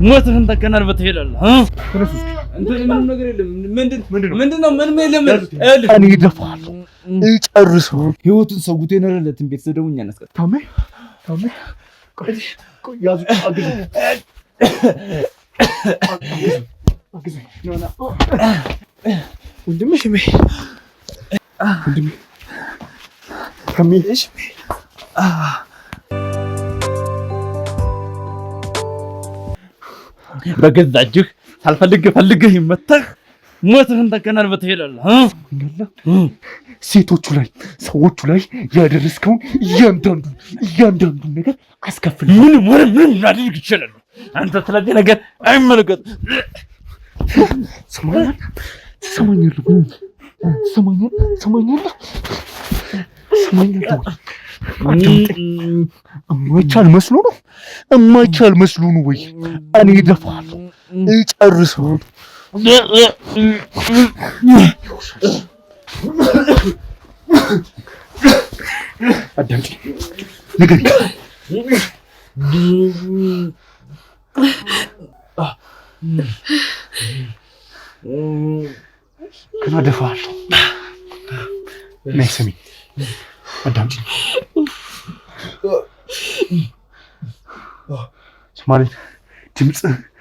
ሞትህን ተከናንበህ ትሄዳለህ። ምንም ነገር የለም። ምንድነው? ምንም የለም። እኔ እደፋለሁ፣ እጨርሰው። ህይወቱን ሰውቶ የኖረለትን ቤተሰብ ደግሞ እኛ እናስቀጥል። ታሜ ቆይ ያዙ፣ አግዙኝ። ወንድሜ ሽሜ፣ ወንድሜ ታሜ ሽሜ በገዛ እጅህ ሳልፈልግህ ይመታህ ሞትህን ተከናንበህ ትሄዳለህ። ሴቶቹ ላይ ሰዎቹ ላይ ያደረስከውን እያንዳንዱ ነገር አስከፍል። ምን ላድርግ ይችላል? አንተ ስለዚህ ነገር አይመለከትም። ትሰማኛለህ? የማይቻል መስሎ ነው ወይ? እኔ እደፋለሁ፣ እጨርሰው። አዳምጪ፣ ንገሪኝ። ግን እደፋለሁ። ነይ ስሚኝ፣ አዳምጪ። ስማለኝ፣ ድምፅ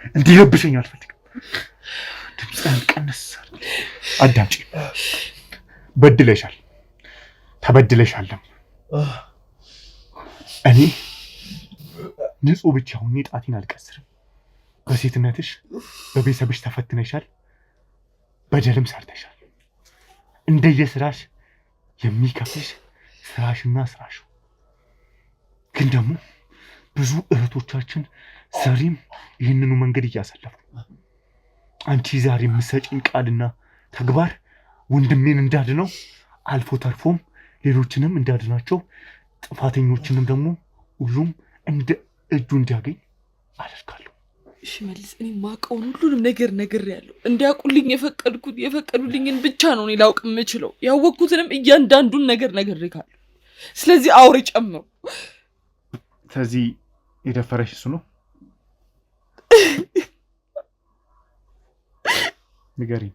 እንዲረብሸኝ አልፈልግም። ድምፅህን ቀንስ። አዳምጪ። በድለሻል፣ ተበድለሻልም። እኔ ንጹህ ብቻ ሆኜ ጣቴን አልቀስርም። በሴትነትሽ በቤተሰብሽ ተፈትነሻል፣ በደልም ሰርተሻል። እንደየስራሽ የሚከፍልሽ ስራሽና ስራሽ። ግን ደግሞ ብዙ እህቶቻችን ዛሬም ይህንኑ መንገድ እያሳለፉ፣ አንቺ ዛሬ የምትሰጪኝ ቃልና ተግባር ወንድሜን እንዳድነው አልፎ ተርፎም ሌሎችንም እንዳድናቸው፣ ጥፋተኞችንም ደግሞ ሁሉም እንደ እጁ እንዲያገኝ አደርጋለሁ። እሺ መልስ፣ እኔ ማውቀውን ሁሉንም ነገር ያለው እንዲያውቁልኝ የፈቀዱልኝን ብቻ ነው እኔ ላውቅ የምችለው። ያወቅኩትንም እያንዳንዱን ነገር ነግሬካለሁ። ስለዚህ አውሬ ጨምሩ። ስለዚህ የደፈረሽ እሱ ነው? ንገሪኝ።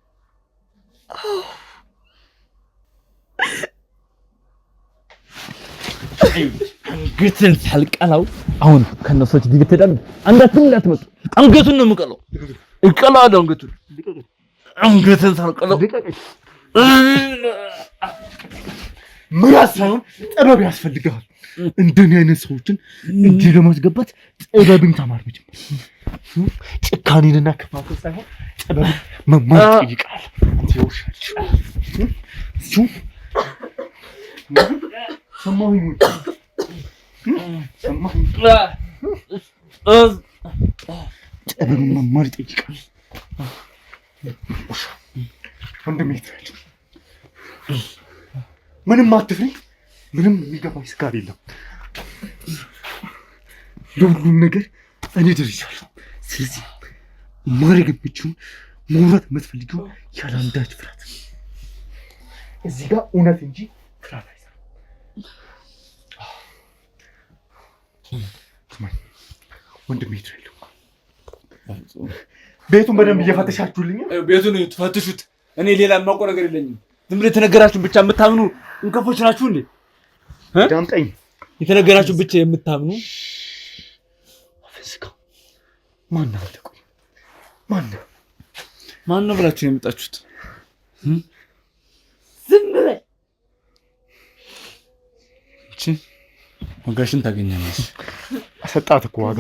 አንገትን ሳልቀላው አሁን ከነሶች ዲቪት ትሄዳለህ። አንዳችሁም እንዳትመጡ። አንገቱን ነው የምቀለው። እቀላዋለሁ አንገትን ሳልቀላው። ምላስ ሳይሆን ጥበብ ያስፈልጋል። እንደኔ አይነት ሰዎችን እንዲህ ለማስገባት ጥበብን ተማር። መጀመሪያ ጭካኔንና ክፋትን ሳይሆን ጥበብን መማር ይጠይቃል። አንተ ይወሻል እሱ ሰማሁኝ። ጥበብን መማር ይጠይቃል። ወንድሜ ምንም አትፍሪ። ምንም የሚገባኝ ስጋር የለም። ለሁሉም ነገር እኔ ደርሻለሁ። ስለዚህ ማድረግ የምትችይውን መውራት የምትፈልጊው ያለ አንዳች ፍርሃት። እዚህ ጋር እውነት እንጂ ፍርሃት አይሰራም። ስማኝ ወንድሜ ትሬሉ ቤቱን በደንብ እየፈተሻችሁልኝ። ቤቱን ትፈትሹት። እኔ ሌላ የማውቀው ነገር የለኝም። ዝም ብለህ የተነገራችሁን ብቻ የምታምኑ እንከፎች ናችሁ እንዴ? ዳምጠኝ። የተነገራችሁን ብቻ የምታምኑ አፈስካ ማን ነው? ተቆይ ማን ነው ብላችሁ የመጣችሁት? ዝም በል። እቺ ዋጋሽን ታገኛለሽ። አሰጣት እኮ ዋጋ።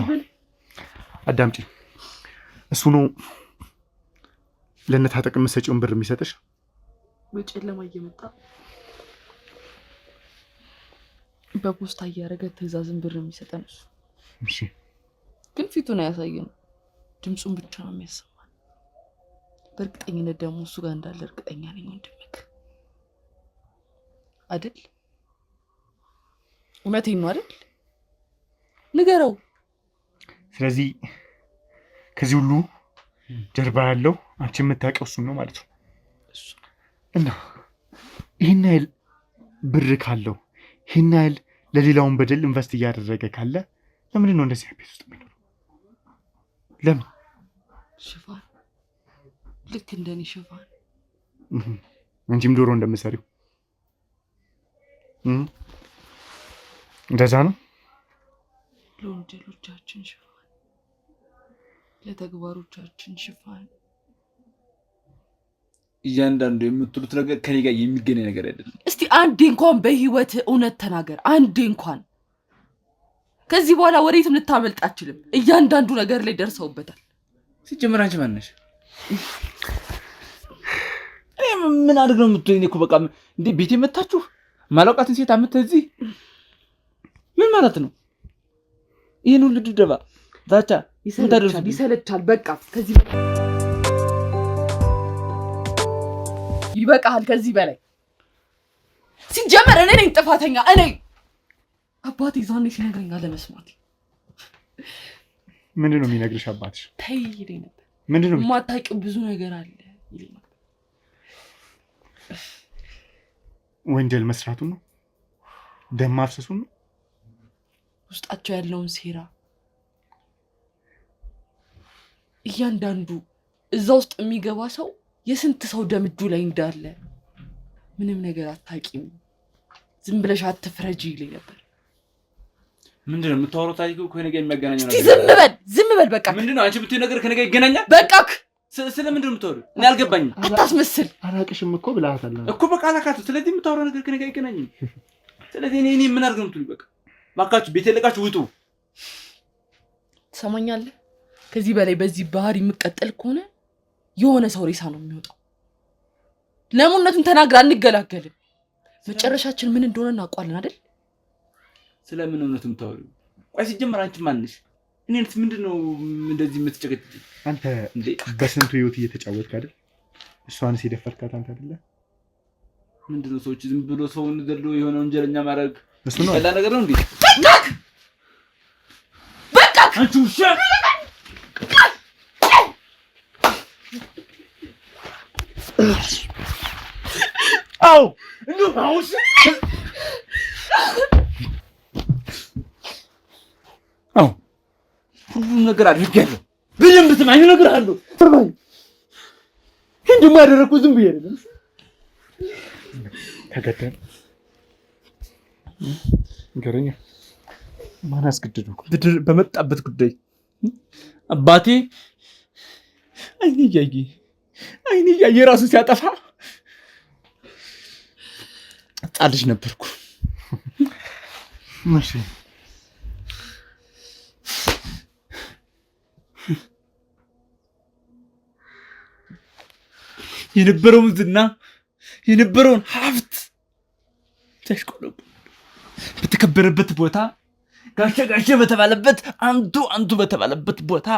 አዳምጪ። እሱ ነው ለነታጠቅ የምትሰጪውን ብር የሚሰጥሽ። በጨለማ እየመጣ በፖስታ እያደረገ ትዕዛዝን ብር የሚሰጠን እሱ። እሺ፣ ግን ፊቱን አያሳየንም፣ ድምፁን ብቻ ነው የሚያሰማን። በእርግጠኝነት ደግሞ እሱ ጋር እንዳለ እርግጠኛ ነኝ። ወንድምክ አይደል? እውነቴን ነው አይደል? ንገረው። ስለዚህ ከዚህ ሁሉ ጀርባ ያለው አንቺ የምታውቂው እሱን ነው ማለት ነው። እና ይህን ያህል ብር ካለው ይህን ያህል ለሌላውን በደል ኢንቨስት እያደረገ ካለ ለምንድን ነው እንደዚህ ቤት ውስጥ የሚኖረው? ለምን? ሽፋን ልክ እንደኔ ሽፋን አንቺም ዶሮ እንደምትሰሪው እንደዛ ነው። ለወንጀሎቻችን ሽፋን፣ ለተግባሮቻችን ሽፋን። እያንዳንዱ የምትሉት ነገር ከኔ ጋር የሚገናኝ ነገር አይደለም። እስቲ አንዴ እንኳን በህይወት እውነት ተናገር። አንዴ እንኳን። ከዚህ በኋላ ወዴትም ልታመልጥ አትችልም። እያንዳንዱ ነገር ላይ ደርሰውበታል። ሲጀመር አንቺ ማን ነሽ? ምን አድርግ ነው የምትሉኝ? እኮ በቃ እንዴ ቤቴ መታችሁ ማላውቃትን ሴት አምጥተህ እዚህ ምን ማለት ነው? ይሄን ሁሉ ድብደባ ዛቻ ይሰለቻል። በቃ ከዚህ ይበቃል። ከዚህ በላይ ሲጀመር እኔ ነኝ ጥፋተኛ። እኔ አባቴ ዛኔ ሲነግረኝ አለመስማት። ምንድን ነው የሚነግርሽ አባትሽ? ተይ ይለኝ ነበር። ምንድን ነው የማታውቂው ብዙ ነገር አለ ይለኝ ነበር። ወንጀል መስራቱን ነው? ደም ማፍሰሱን ነው? ውስጣቸው ያለውን ሴራ እያንዳንዱ እዛ ውስጥ የሚገባ ሰው የስንት ሰው ደም እጁ ላይ እንዳለ ምንም ነገር አታውቂም፣ ዝም ብለሽ አትፍረጂ ይለኝ ነበር። ምንድን ነው የምታወራው? ታሪክ ከኔ ጋር የሚያገናኘው ነገር? ዝም በል በቃ። ምንድን ነው አንቺ የምትይው ነገር ከኔ ጋር ይገናኛል? በቃክ። ስለምንድን ነው የምታወሪው? እኔ አልገባኝም። አታስመስል። አላቅሽም እኮ ብለሃታል እኮ በቃ አላካት። ስለዚህ የምታወራው ነገር ከኔ ጋር አይገናኝም። ስለዚህ እኔ ምን አድርግ ነው የምትሉኝ? በቃ ባካችሁ ቤት ለቃችሁ ውጡ። ትሰማኛለህ? ከዚህ በላይ በዚህ ባህሪ የምቀጠል ከሆነ የሆነ ሰው ሬሳ ነው የሚወጣው። ለሙነቱን ተናግራ አንገላገልም። መጨረሻችን ምን እንደሆነ እናውቃለን አይደል? ስለምን እውነት የምታወሪው? ቆይ ሲጀመር አንቺ ማን ነሽ? እኔንስ ምንድነው እንደዚህ የምትጨቀጭኝ? አንተ በስንቱ ህይወት እየተጫወትክ አይደል? እሷንስ የደፈርካት አንተ አይደለ? ምንድነው ሰዎች ዝም ብሎ ሰውን ገድሎ የሆነ ወንጀለኛ ማድረግ እሱ ነው ያላ ነገር ነው እንዴ? በቃ አንቺ ውሻ! አው እንዴ አውስ አው ሁሉ ነገር አድርጌያለሁ። በደንብ ስማኝ እነግርሃለሁ። ሰማኝ እንደማ ያደረኩት ዝም ብዬ አይደለም። ተገደል ገረኛ ማን አስገድደው? ብድር በመጣበት ጉዳይ አባቴ አይኔ እያየ ራሱ ሲያጠፋ ጣልሽ ነበርኩ። እሺ የነበረውን ዝና የነበረውን ሀብት ተሽቆለቁ በተከበረበት ቦታ ጋሸ በተባለበት አንቱ በተባለበት ቦታ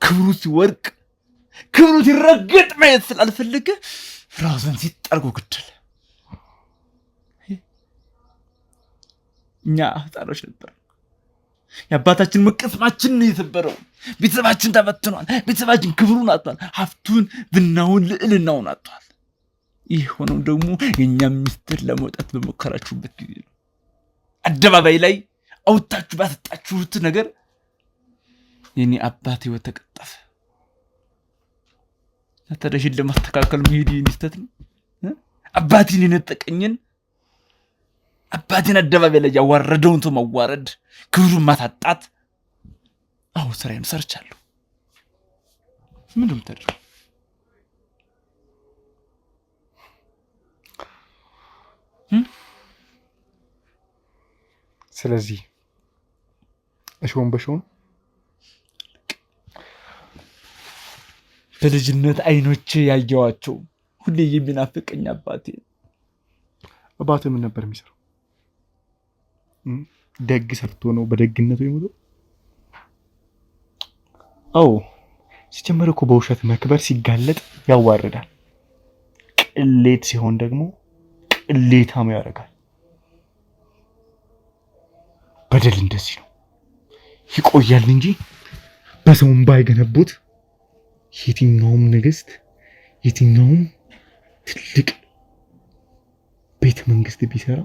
ክብሩ ሲወርቅ ክብሩ ሲረገጥ ማየት ስላልፈለገ ራሱን ሲጠርጎ ገደለ። እኛ ህፃኖች ነበር። የአባታችን መቀስማችን ነው የተሰበረው። ቤተሰባችን ተበትኗል። ቤተሰባችን ክብሩን አጥቷል። ሀብቱን፣ ዝናውን፣ ልዕልናውን አጥቷል። ይህ ሆነው ደግሞ የእኛም ሚስጥር ለመውጣት በሞከራችሁበት ጊዜ ነው። አደባባይ ላይ አውጣችሁ ባሰጣችሁት ነገር የኔ አባት ህይወት ተቀጠፈ። ተደሽን ለማስተካከል መሄድ ይስተት ነው። አባቴን የነጠቀኝን አባቴን አደባባይ ላይ ያዋረደውን ሰው ማዋረድ፣ ክብሩን ማሳጣት። አዎ ስራዬን ሰርቻለሁ። ምንድን ነው የምታደርገው? ስለዚህ እሾን በሾን በልጅነት አይኖቼ ያየዋቸው ሁሌ የሚናፍቀኝ አባቴ ምን ነበር የሚሰራው? ደግ ሰርቶ ነው በደግነቱ የሞተው? አዎ ሲጀመር እኮ በውሸት መክበር ሲጋለጥ ያዋርዳል። ቅሌት ሲሆን ደግሞ ቅሌታም ያደርጋል። በደል እንደዚህ ነው፣ ይቆያል እንጂ በሰውም ባይገነቡት የትኛውም ንግስት የትኛውም ትልቅ ቤተ መንግስት ቢሰራ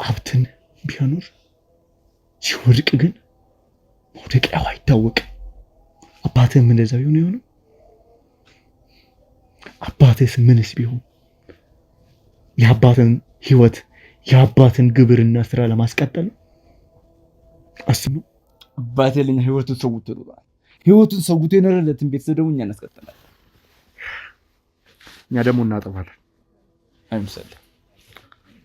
ሀብትን ቢያኖር ሲወድቅ ግን መውደቂያው አይታወቅም። አባትህም እንደዛ ቢሆን የሆነው አባትህስ ምንስ ቢሆን የአባትን ህይወት የአባትን ግብርና ስራ ለማስቀጠል አስቡ። አባቴ ለኛ ህይወቱን ሰውቶ ነው። ህይወቱን ሰውቶ የኖረለትን ቤተሰብ ደግሞ እኛ እናስቀጥላለን። እኛ ደግሞ እናጠፋለን። አይምሰልህ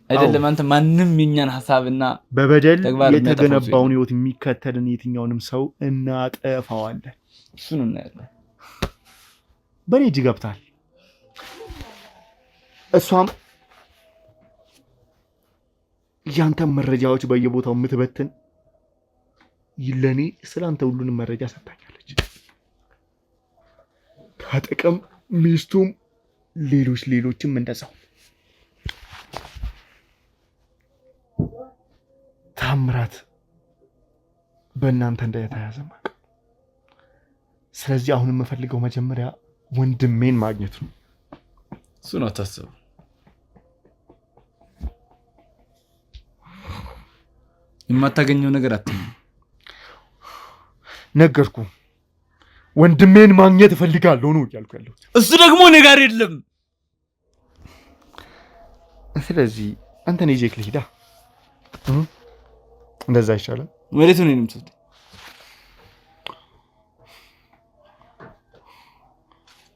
አይደለም አንተ ማንም የኛን ሐሳብና በበደል የተገነባውን ህይወት የሚከተልን የትኛውንም ሰው እናጠፋዋለን። እሱን እናያለን። በኔ እጅ ገብታል። እሷም ያንተ መረጃዎች በየቦታው የምትበትን ይለኔ ስላንተ ሁሉንም መረጃ ሰጥታኛለች። ታጠቀም ሚስቱም ሌሎችም እንደዛው። ታምራት በእናንተ እንደተያዘ ማቅ። ስለዚህ አሁን የምፈልገው መጀመሪያ ወንድሜን ማግኘት ነው። እሱን አታስብ። የማታገኘው ነገር አትመኝ። ነገርኩ። ወንድሜን ማግኘት እፈልጋለሁ ነው እያልኩ ያለው። እሱ ደግሞ ነገር የለም። ስለዚህ አንተ ነህ ጄክ ልሂዳ። እንደዛ ይሻላል። ወዴት ነው የምትወስድ?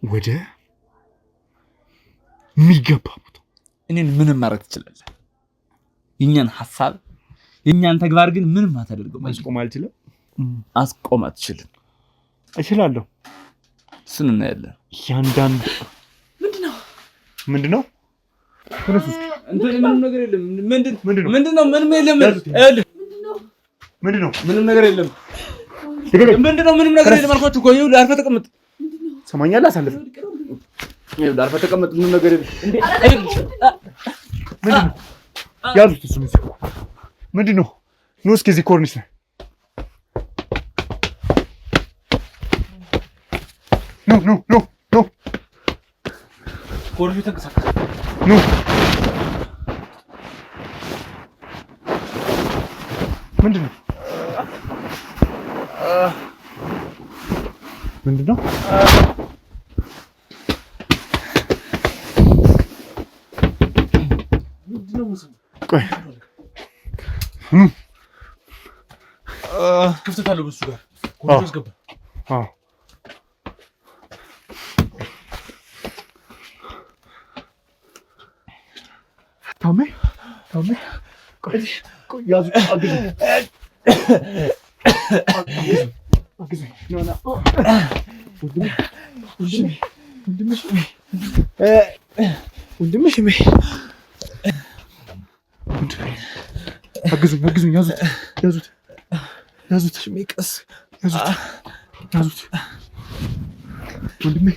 ወደ የሚገባ ቦታ። እኔን ምንም ማድረግ ትችላለህ። የኛን ሐሳብ የኛን ተግባር ግን ምንም አታደርገው። ማስቆም አልችልም። አስቆም አትችልም። እችላለሁ። እሱን እናያለን። ያንዳንድ ምንድነው? ምንም ነገር የለም። ምንድነው? ምንም የለም። ምንም ነገር የለም። ምንድነው? ምንም ነገር የለም አልኳችሁ እኮ። ይኸውልህ አርፈህ ተቀመጥ። ሰማኛለህ? አሳልፍ። ይኸውልህ አርፈህ ተቀመጥ። ምንም ነገር የለም። ምንድነው? ያዙት። እሱ ምንድነው? ኑ እስኪ እዚህ ኮርኒስ ነው። ኖ ኮርኒስ ተንቀሳቀስ። ኖ ምንድነው? ቆይ ክፍተት አለው በሱ ጋር ኮርኒስ ገባ። ታሜ ቆይ ያዙ። አግዙ ኖና ወንድምሽ አግዙኝ። ያዙት ሽሜ፣ ቀስ ያዙት ወንድሜ።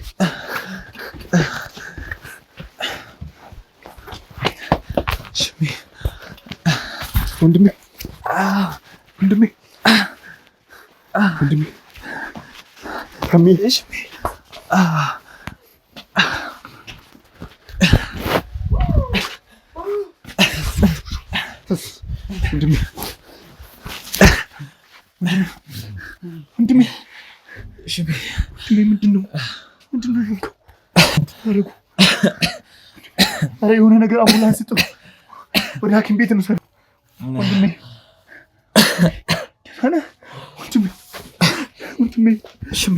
ሽሜ ወንድሜ ታሜ ሽሜ ወንድሜ ሽሜ ምንድነው? አረጉ የሆነ ነገር አምቡላንስ ጥሩ ወደ ሐኪም ቤት እንውሰድ። ወንድሜ ሽሜ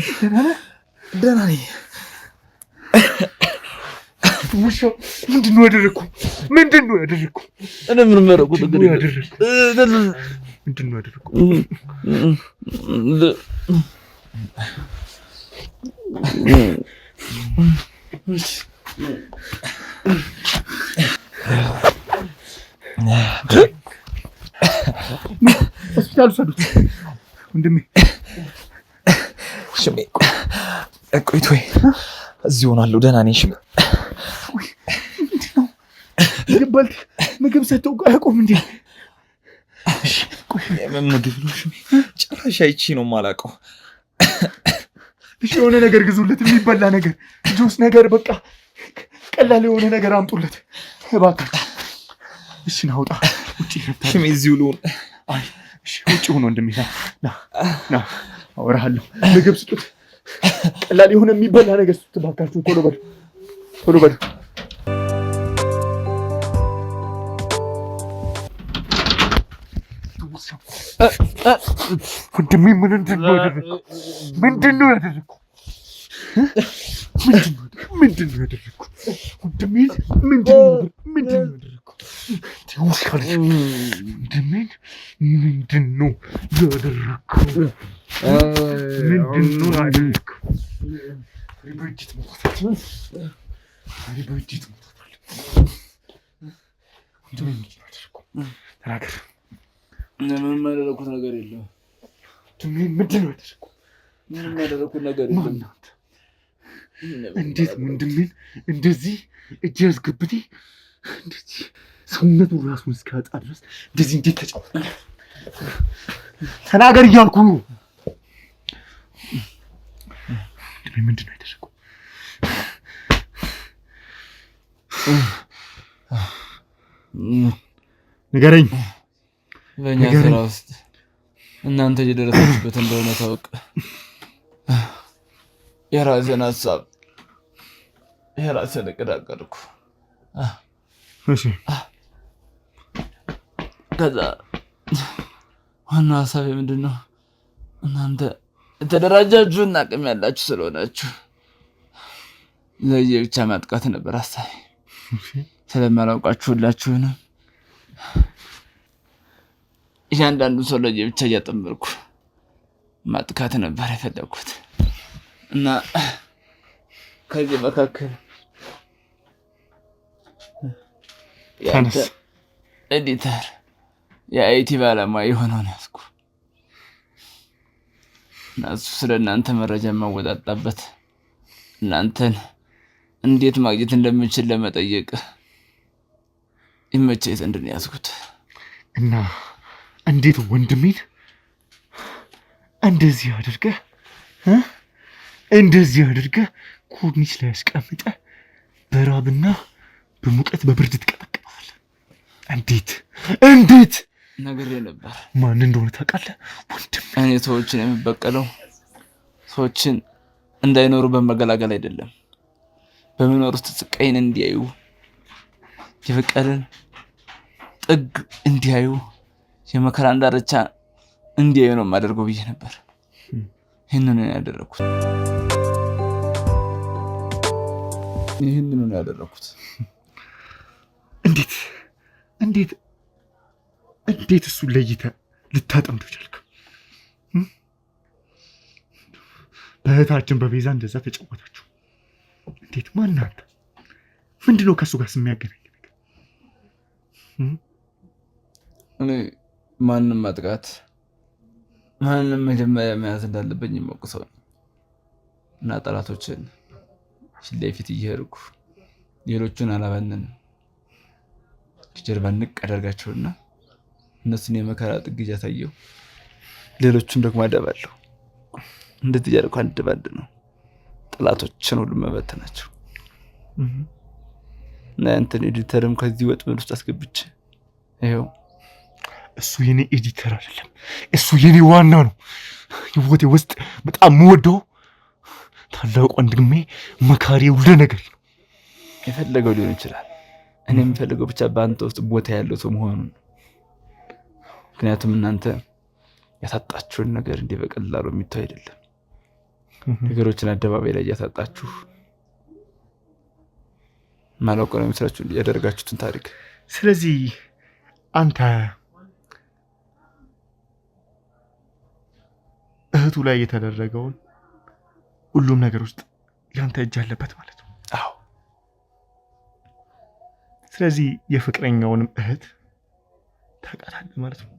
ደህና ነኝ። ውሻው ምንድነው ያደረኩ? እኔ ምን ማረኩት? ምንድነው ያደረኩ? ሆስፒታል ሰዱት ወንድሜ ሽሜ። ቆይቶ እዚህ ሆናለሁ። ደህና ነኝ ሽሜ። ይባል ምግብ ሰጥተው አያውቁም እንዴ? ምግብ ነው ሽሜ? ጭራሽ አይቼ ነው የማላውቀው። እሺ የሆነ ነገር ግዙለት፣ የሚበላ ነገር፣ ጁስ ነገር፣ በቃ ቀላል የሆነ ነገር አምጡለት እባክህ። እሺ ናውጣ ውጪ ሽሜ እዚሁ ልሁን። አይ እሺ ውጪ ሆኖ እንደሚላ ና አወራለሁ። ምግብ ስጡት፣ ቀላል የሆነ የሚበላ ነገር ስጡት እባካችሁ። ቶሎ በሉ። ወንድሜ ምንድን ነው ያደረግኩት? ምንድን ነው ያደረግኩት? ወንድሜ ምንድን ነው ያደረግኩት? ወንድሜን ምንድን ነው ያደረግኩት? ተናገር። ምንም ያደረኩት ነገር የለም። ምንድን ነው ያደረኩት? ምንም ያደረኩት ነገር የለም። እንዴት ወንድሜን እንደዚህ እጅ ያስገብቴ እንደዚህ ሰውነቱ ራሱን እስኪያጣ ድረስ እንደዚህ እንዴት ተጫወተ? ተናገር እያልኩ ነው። ምንድን ነው ያደረኩት? ንገረኝ። በእኛ ስራ ውስጥ እናንተ እየደረሳችሁበት እንደሆነ ታውቅ የራሴን ሀሳብ የራሴን እቅድ አቀድኩ። እሺ ከዛ ዋናው ሀሳቤ ምንድን ነው? እናንተ የተደራጃችሁና አቅም ያላችሁ ስለሆናችሁ ለየብቻ ማጥቃት ነበር ሀሳቤ። ስለማላውቃችሁ ሁላችሁንም እያንዳንዱ ሰው ለየብቻ እያጠመርኩ ማጥቃት ነበር የፈለግኩት እና ከዚህ መካከል ያንተ ኤዲተር የአይቲ ባለሙያ የሆነውን ያዝኩ እና እሱ ስለ እናንተ መረጃ የማወጣጣበት እናንተን እንዴት ማግኘት እንደምችል ለመጠየቅ ይመቸኝ ዘንድ ነው ያዝኩት። እና እንዴት ወንድሜን እንደዚህ አድርገህ ኮርኒስ ላይ አስቀምጠህ በራብና በሙቀት በብርድ ትቀጠቅጣለህ? እንዴት ነግሬ ነበር። ማን እንደሆነ ታውቃለህ ወንድሜ? እኔ ሰዎችን የምበቀለው ሰዎችን እንዳይኖሩ በመገላገል አይደለም፣ በመኖር ውስጥ ስቃይን እንዲያዩ የበቀልን ጥግ እንዲያዩ የመከራን ዳርቻ እንዲያዩ ነው የማደርገው ብዬ ነበር። ይህንን ነው ያደረኩት። እንዴት እሱን ለይተህ ልታጠምደው ቻልክ? በእህታችን በቤዛ እንደዛ ተጫወታችሁ። እንዴት? ማን አንተ? ምንድነው ከእሱ ጋር የሚያገናኝ ነገር? እኔ ማንም ማጥቃት ማንም መጀመሪያ መያዝ እንዳለብኝ የማውቅ ሰው ነኝ እና ጠላቶችን ፊት ለፊት እየሄድኩ ሌሎቹን አላባንን ጀርባ ንቅ አደርጋቸውና እነሱን የመከራ ጥግ እያሳየሁ ሌሎቹን ደግሞ አደባለሁ። እንደዚህ እያደረኩ አንድ ባንድ ነው ጠላቶችን ሁሉ መበተናቸው እና ያንተን ኤዲተርም ከዚህ ወጥመድ ውስጥ አስገብቼ ይኸው። እሱ የኔ ኤዲተር አይደለም፣ እሱ የኔ ዋና ነው። ህይወቴ ውስጥ በጣም የምወደው ታላቁ ወንድሜ መካሪ ሁሉ ነገር ነው። የፈለገው ሊሆን ይችላል። እኔ የምፈልገው ብቻ በአንተ ውስጥ ቦታ ያለው ሰው መሆኑን። ምክንያቱም እናንተ ያሳጣችሁን ነገር እንዲህ በቀላሉ የሚተው አይደለም። ነገሮችን አደባባይ ላይ ያሳጣችሁ ማላውቅ ነው የሚመስላችሁ ያደረጋችሁትን ታሪክ። ስለዚህ አንተ እህቱ ላይ የተደረገውን ሁሉም ነገር ውስጥ ያንተ እጅ አለበት ማለት ነው? አዎ። ስለዚህ የፍቅረኛውንም እህት ታውቃታለህ ማለት ነው?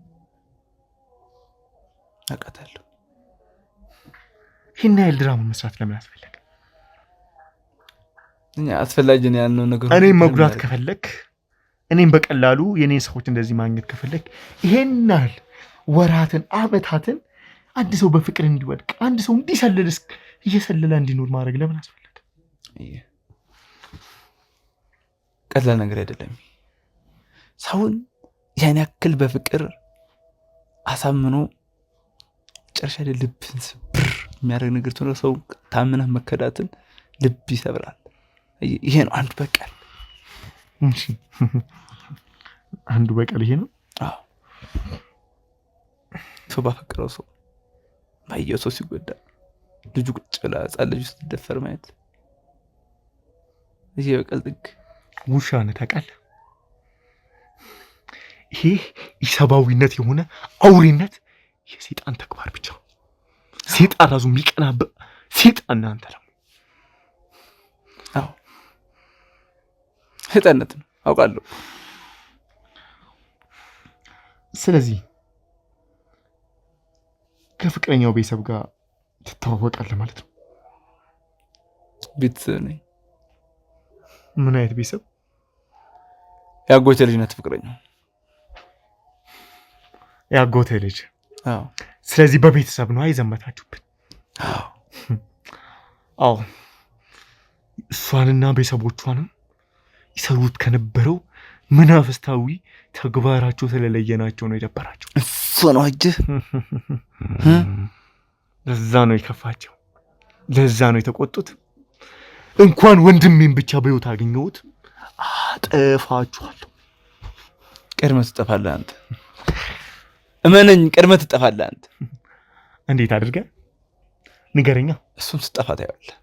አውቃታለሁ። ይህን ያህል ድራማ መስራት ለምን አስፈለገ? አስፈላጊ ነው ያልነው ነገር እኔም መጉዳት ከፈለክ፣ እኔም በቀላሉ የኔን ሰዎች እንደዚህ ማግኘት ከፈለክ ይሄን ያህል ወራትን አመታትን አንድ ሰው በፍቅር እንዲወድቅ አንድ ሰው እንዲሰልል እየሰለለ እንዲኖር ማድረግ ለምን አስፈለገ? ቀላል ነገር አይደለም። ሰውን ያን ያክል በፍቅር አሳምኖ ጨርሻ ልብን ስብር የሚያደርግ ነገር ተሆነ ሰው ታምነህ መከዳትን ልብ ይሰብራል። ይሄ ነው አንዱ በቀል። አንዱ በቀል ይሄ ነው። አዎ ሰው ባፈቀረው ሰው ባየው ሰው ሲጎዳ ልጁ ቁጭ ብላ ሕፃን ልጁ ስትደፈር ማየት ይሄ በቀል ጥግ። ውሻ ነህ ታውቃለህ። ይሄ ኢሰብአዊነት የሆነ አውሬነት የሰይጣን ተግባር ብቻ። ሰይጣን ራሱ የሚቀናበት ሰይጣን አንተ ደግሞ አዎ ሰይጣንነት ነው አውቃለሁ። ስለዚህ ከፍቅረኛው ቤተሰብ ጋር ትተዋወቃለህ ማለት ነው? ቤተሰብ ነኝ። ምን አይነት ቤተሰብ? ያጎቴ ልጅ ናት ፍቅረኛው። ያጎቴ ልጅ? አዎ። ስለዚህ በቤተሰብ ነው አይዘመታችሁብን? አዎ አዎ። እሷንና ቤተሰቦቿንም ይሰሩት ከነበረው መናፍስታዊ ተግባራቸው ስለለየናቸው ነው የደበራቸው። እሱ ነው አጅህ። ለዛ ነው የከፋቸው፣ ለዛ ነው የተቆጡት። እንኳን ወንድሜን ብቻ በሕይወት አገኘሁት፣ አጠፋችኋለሁ። ቀድመህ ትጠፋለህ አንተ። እመነኝ፣ ቀድመህ ትጠፋለህ አንተ። እንዴት አድርገህ ንገረኛ። እሱን ስጠፋ ታየዋለህ።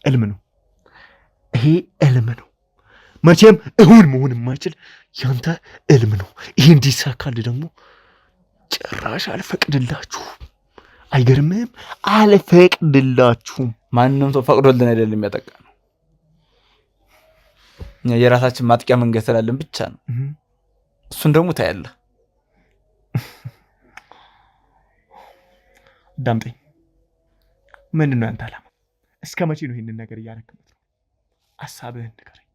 እልም ነው ይሄ፣ እልም ነው። መቼም እውን መሆን የማይችል ያንተ እልም ነው። ይሄ እንዲሳካልህ ደግሞ ጭራሽ አልፈቅድላችሁም። አይገርምህም? አልፈቅድላችሁም። ማንም ሰው ፈቅዶልን አይደለም የሚያጠቃ ነው። እኛ የራሳችን ማጥቂያ መንገድ ስላለን ብቻ ነው። እሱን ደግሞ ታያለህ። ዳምጠኝ፣ ምንድን ነው ያንተ ዓላማ? እስከ መቼ ነው ይህንን ነገር እያደረግህ ነው? ሀሳብህን ንገረኝ።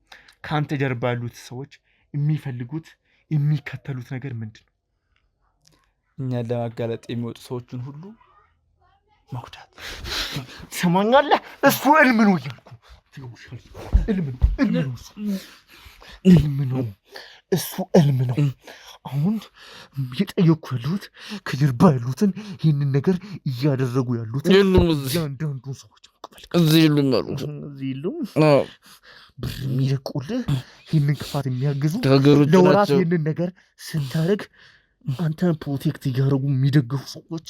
ከአንተ ጀርባ ያሉት ሰዎች የሚፈልጉት የሚከተሉት ነገር ምንድን ነው? እኛን ለማጋለጥ የሚወጡ ሰዎችን ሁሉ መጉዳት። ትሰማኛለህ? እሱ እልም ነው እያልኩ እልም ነው እሱ እልም ነው። አሁን እየጠየኩ ያሉት ከጀርባ ያሉትን ይህንን ነገር እያደረጉ ያሉትን እያንዳንዱ ሰዎች እዚህ የሉም አሉ። እዚህ የሉም። ብር የሚለቁልህ ይህንን ክፋት የሚያግዙ ለወራት ይህንን ነገር ስንታደርግ አንተን ፕሮቴክት እያደረጉ የሚደግፉ ሰዎች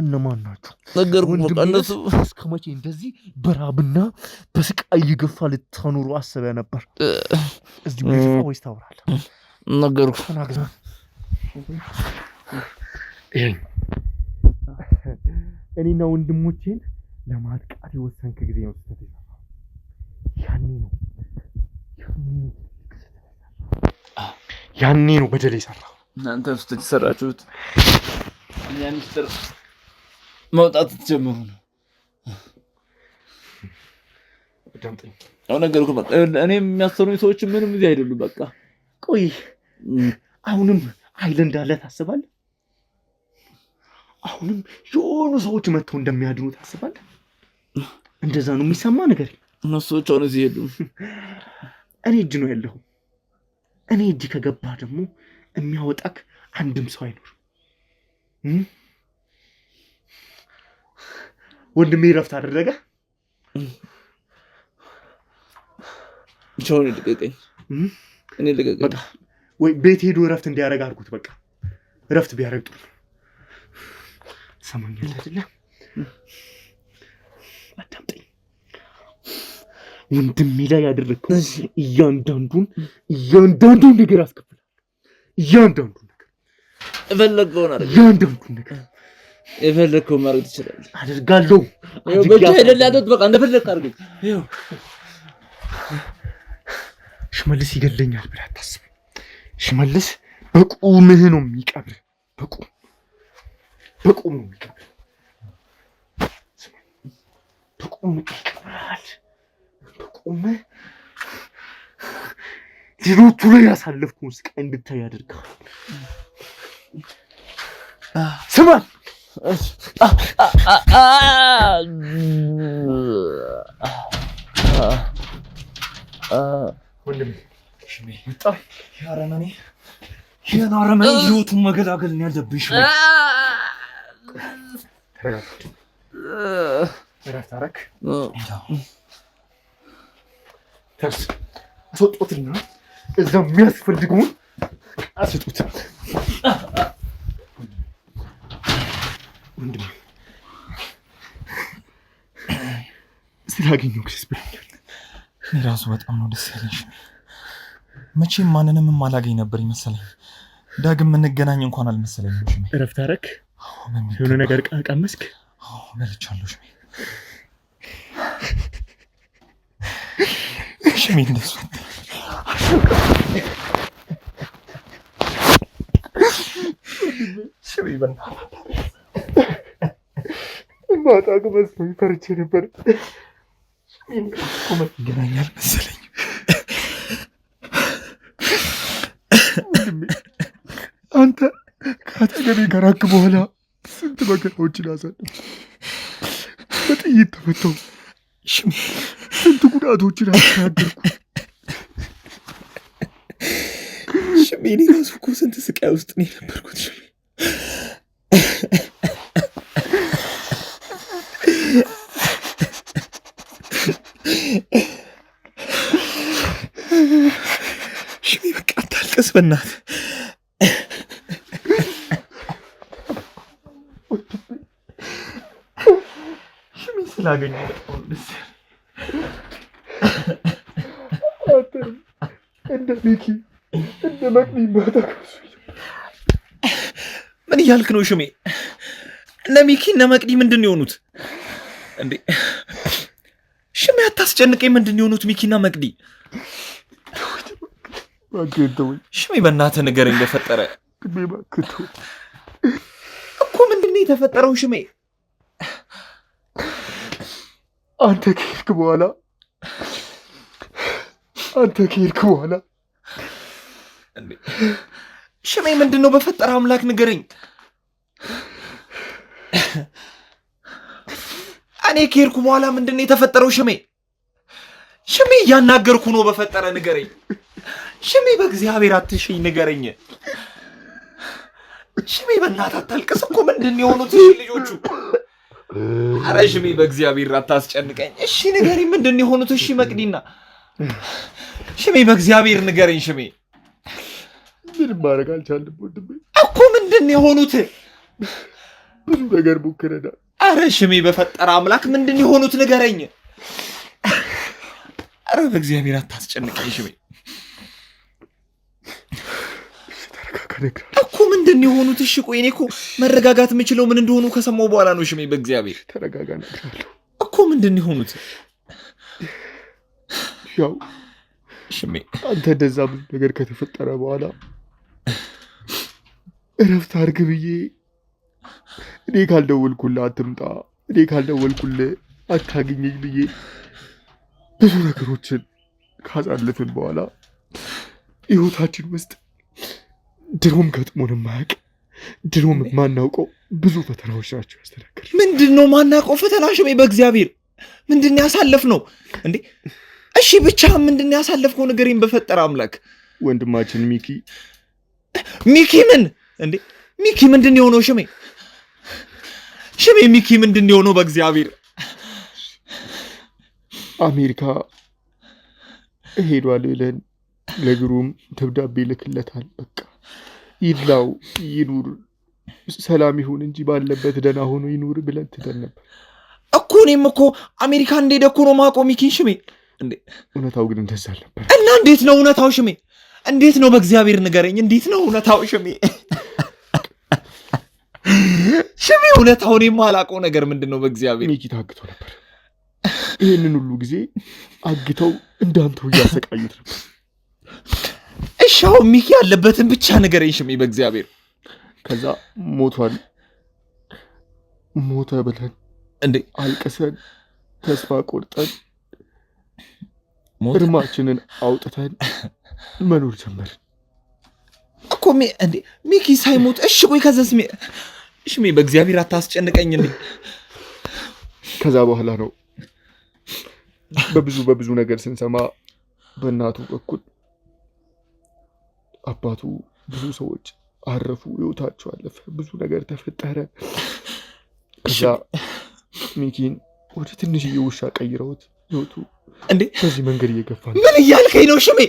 እነማን ናቸው? እነሱ እስከ መቼ እንደዚህ በራብና በስቃይ እየገፋ ልታኖሩ አስበህ ነበር? እዚህ ቤተፋ ወይስ ታወራለህ? ነገርኩ። ተናግረህ ይሄን እኔና ወንድሞቼን ለማጥቃት የወሰንክ ጊዜ ነው ስተት ያኔ ነው በደል የሰራው። እናንተ ውስጥ የተሰራችሁት እኛ ሚስጥር መውጣት ትጀምሩ ነው። አሁን ነገርኩህ። በቃ እኔ የሚያሰሩኝ ሰዎች ምንም እዚህ አይደሉም። በቃ ቆይ አሁንም ኃይል እንዳለ ታስባለህ? አሁንም የሆኑ ሰዎች መጥተው እንደሚያድኑ ታስባለህ? እንደዛ ነው የሚሰማ ነገር። እነሱ ሰዎች አሁን እዚህ የሉም። እኔ እጅ ነው ያለሁ። እኔ እጅ ከገባ ደግሞ የሚያወጣክ አንድም ሰው አይኖርም። ወንድሜ ረፍት አደረገ። ብቻውን ልቀቀኝ። እኔ ልቀቀኝ። ወይ ቤት ሄዶ ረፍት እንዲያደርግ አድርጉት። በቃ ረፍት ቢያደርግ ጥሩ ነው። ሰማኛለህ አይደለ? አዳምጠኝ። ወንድሜ ላይ ያደረግከው እያንዳንዱን ነገር አስከፍላለሁ። እያንዳንዱን ነገር የፈለግከውን አድርግ። እያንዳንዱን ነገር የፈለግከውን ማድረግ ትችላለህ። አደርጋለሁ። ብቻ አይደል ያሉት። በቃ እንደፈለግህ አድርግ። ይኸው ሽመልስ ይገለኛል ብለህ አታስብ። ሽመልስ በቁምህ ነው የሚቀብር። በቁም ነው የሚቀብር። በቁም ይቀብራል። በቁምህ ሌሎቹ ላይ ያሳለፍኩን ስቃይ እንድታይ ያደርጋል። ስማ ወንድሜ፣ የናረመን ህይወቱን መገላገል ነው ያለብሽ። ተረጋጋ። ተርስ አስወጡትና እዛ የሚያስፈልገውን አስጡት። ወንድም ስላገኘሁ ደስ ብሎኛል። እኔ ራሱ በጣም ነው ደስ ያለሽ። መቼም ማንንም የማላገኝ ነበር ይመስለኝ። ዳግም እንገናኝ እንኳን አልመሰለኝም። ሽሜ እረፍት አደረክ? የሆነ ነገር ቀመስክ? በልቻለሁ ሽሜ። ሽሜ እንደሱ ሽሜ ማጣቅ መስሎኝ ፈርቼ ነበር። ይገናኛል መሰለኝ። አንተ ከአጠገቤ ከራክ በኋላ ስንት መከራዎችን አሳለፍኩ። በጥይት ተመታሁ። ስንት ጉዳቶችን አስተናገርኩ። ሽሜ እኔ ራሱ እኮ ስንት ስቃይ ውስጥ ነው የነበርኩት። ሽሜ በቃ አታልቅስ በእናትህ። ሽሜ ስላገኘሁ በጣም ደስ እንደ ሚኪ እንደ መቅዲ ማታከሱ። ምን እያልክ ነው ሽሜ? እነ ሚኪ እነ መቅዲ ምንድን ነው የሆኑት እንዴ? ሽሜ አታስጨንቀኝ። ምንድን ነው የሆኑት ሚኪና መቅዲ? ሽሜ በእናትህ ንገረኝ እንደፈጠረ እኮ። ምንድን ነው የተፈጠረው ሽሜ? አንተ ከሄድክ በኋላ ሽሜ ምንድን ነው በፈጠረ አምላክ ንገረኝ። እኔ ከሄድኩ በኋላ ምንድን ነው የተፈጠረው ሽሜ? ሽሜ እያናገርኩ ነው። በፈጠረ ንገረኝ ሽሜ። በእግዚአብሔር አትሽኝ ንገረኝ ሽሜ። በእናትህ አታልቅስ እኮ። ምንድን ነው የሆኑት ልጆቹ? ኧረ ሽሜ በእግዚአብሔር አታስጨንቀኝ እሺ። ንገረኝ ምንድን ነው የሆኑት? እሺ መቅዲና ሽሜ በእግዚአብሔር ንገረኝ ሽሜ። ምንም ማድረግ አልቻልንም ወንድሜ እኮ። ምንድን ነው የሆኑት? ብዙ ነገር ሞክረናል። ኧረ ሽሜ በፈጠረ አምላክ ምንድን ነው የሆኑት ንገረኝ። ኧረ በእግዚአብሔር አታስጨንቀኝ ሽሜ እኮ። ምንድን ነው የሆኑት? እሺ ቆይ እኔ እኮ መረጋጋት የምችለው ምን እንደሆኑ ከሰማሁ በኋላ ነው ሽሜ። በእግዚአብሔር ተረጋጋ እነግርሃለሁ እኮ። ምንድን ነው የሆኑት? ያው ሽሜ አንተ እንደዛ ብዙ ነገር ከተፈጠረ በኋላ እረፍት አድርግ ብዬ እኔ ካልደወልኩልህ አትምጣ፣ እኔ ካልደወልኩልህ አታግኘኝ ብዬ ብዙ ነገሮችን ካሳለፍን በኋላ ህይወታችን ውስጥ ድሮም ገጥሞን የማያውቅ ድሮም የማናውቀው ብዙ ፈተናዎች ናቸው ያስተናገር። ምንድን ነው ማናውቀው ፈተና ሽሜ? በእግዚአብሔር ምንድን ነው ያሳለፍነው እንዴ? እሺ ብቻ ምንድን ነው ያሳለፍከው ንገረኝ በፈጠረ አምላክ። ወንድማችን ሚኪ ምን እንዴ? ሚኪ ምንድን ነው የሆነው ሽሜ? ሚኪ ምንድን ነው የሆነው? በእግዚአብሔር አሜሪካ ሄዷል ብለን ለግሩም ደብዳቤ ልክለታል። በቃ ይድላው ይኑር፣ ሰላም ይሁን እንጂ ባለበት ደህና ሆኖ ይኑር ብለን ትተን ነበር እኮ። እኔም እኮ አሜሪካ እንደሄደ እኮ ነው የማውቀው ሚኪን ሽሜ። እንዴ እውነታው ግን እንደዛ አልነበር። እና እንዴት ነው እውነታው ሽሜ? እንዴት ነው በእግዚአብሔር ንገረኝ። እንዴት ነው እውነታው ሽሜ? ሽሜ እውነታውን የማላውቀው ነገር ምንድን ነው? በእግዚአብሔር ሚኪ ታግቶ ነበር። ይህንን ሁሉ ጊዜ አግተው እንዳንተው እያሰቃዩት ነበር። እሺ አሁን ሚኪ ያለበትን ብቻ ንገረኝ ሽሜ በእግዚአብሔር። ከዛ ሞተ ብለን እንዴ አልቅሰን ተስፋ ቆርጠን እርማችንን አውጥተን መኖር ጀመርን እኮ እንዴ ሚኪ ሳይሞት። እሺ ቆይ ከዛስ ሽሜ በእግዚአብሔር አታስጨንቀኝ እንዴ። ከዛ በኋላ ነው በብዙ ነገር ስንሰማ በእናቱ በኩል አባቱ ብዙ ሰዎች አረፉ፣ ህይወታቸው አለፈ፣ ብዙ ነገር ተፈጠረ። ከዛ ሚኪን ወደ ትንሽዬ ውሻ ቀይረውት ህይወቱ እንዴ በዚህ መንገድ እየገፋ ነው። ምን እያልከኝ ነው ሽሜ?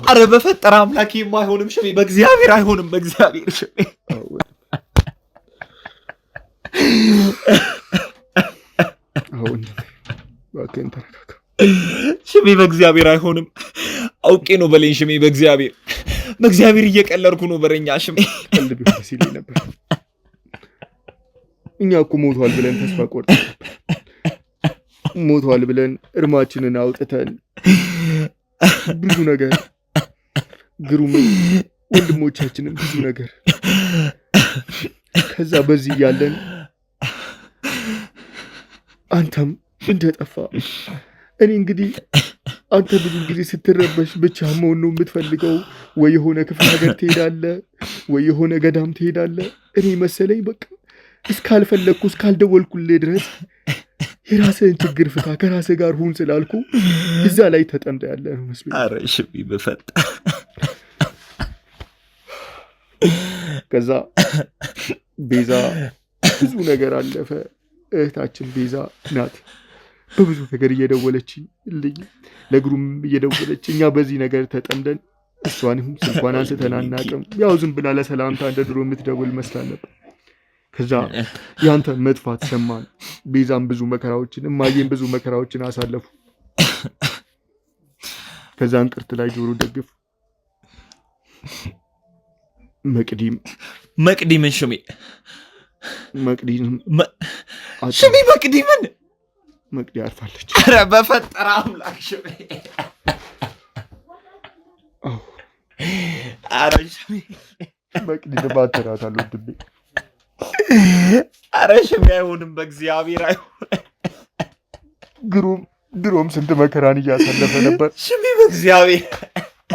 አረ በፈጠረ አምላክ አይሆንም ሽሜ፣ በእግዚአብሔር አይሆንም፣ በእግዚአብሔር ሽሜ። አሁን እባክህን ተረጋጋ ሽሜ፣ በእግዚአብሔር አይሆንም። አውቄ ነው በለኝ ሽሜ፣ በእግዚአብሔር እየቀለድኩ ነው በረኛ ሽሜ። ቀልድ ቢሆን ሲለኝ ነበር። እኛ እኮ ሞቷል ብለን ተስፋ ቆርጠን ሞቷል ብለን እርማችንን አውጥተን ብዙ ነገር ግሩም ወንድሞቻችንን ብዙ ነገር ከዛ በዚህ ያለን አንተም እንደጠፋ እኔ እንግዲህ አንተ ብዙ ጊዜ ስትረበሽ ብቻ መሆን ነው የምትፈልገው። ወይ የሆነ ክፍለ ሀገር ትሄዳለህ፣ ወይ የሆነ ገዳም ትሄዳለህ። እኔ መሰለኝ በቃ እስካልፈለግኩ እስካልደወልኩልህ ድረስ የራስህን ችግር ፍታ ከራስህ ጋር ሁን ስላልኩ እዛ ላይ ተጠምደ ያለ ነው መስሎኝ። ኧረ ሽቢ በፈጣ ከዛ ቤዛ ብዙ ነገር አለፈ። እህታችን ቤዛ ናት በብዙ ነገር እየደወለችልኝ ለግሩም እየደወለች እኛ በዚህ ነገር ተጠምደን እሷንም ስልኳን አንስተን አናውቅም። ያው ዝም ብላ ለሰላምታ እንደ ድሮ የምትደውል መስላል ነበር። ከዛ ያንተ መጥፋት ሰማን። ቤዛም ብዙ መከራዎችን እማዬም ብዙ መከራዎችን አሳለፉ። ከዛ እንቅርት ላይ ጆሮ ደግፍ መቅዲምን ሽሜ ሽሜ መቅዲምን መቅዲ አርፋለች። ኧረ በፈጠረ አምላክ ሽሜ። ኧረ ሽሜ መቅዲ ባተራታለሁ ድቤ። ኧረ ሽሜ አይሆንም፣ በእግዚአብሔር አይሆንም። ድሮም ስንት መከራን እያሳለፈ ነበር ሽሜ፣ በእግዚአብሔር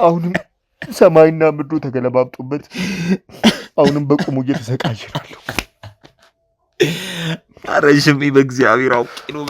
አሁንም ሰማይና ምድሩ ተገለባብጦበት አሁንም በቁሙ እየተሰቃየ ነው። ኧረ ሽሜ፣ በእግዚአብሔር አውቄ ነው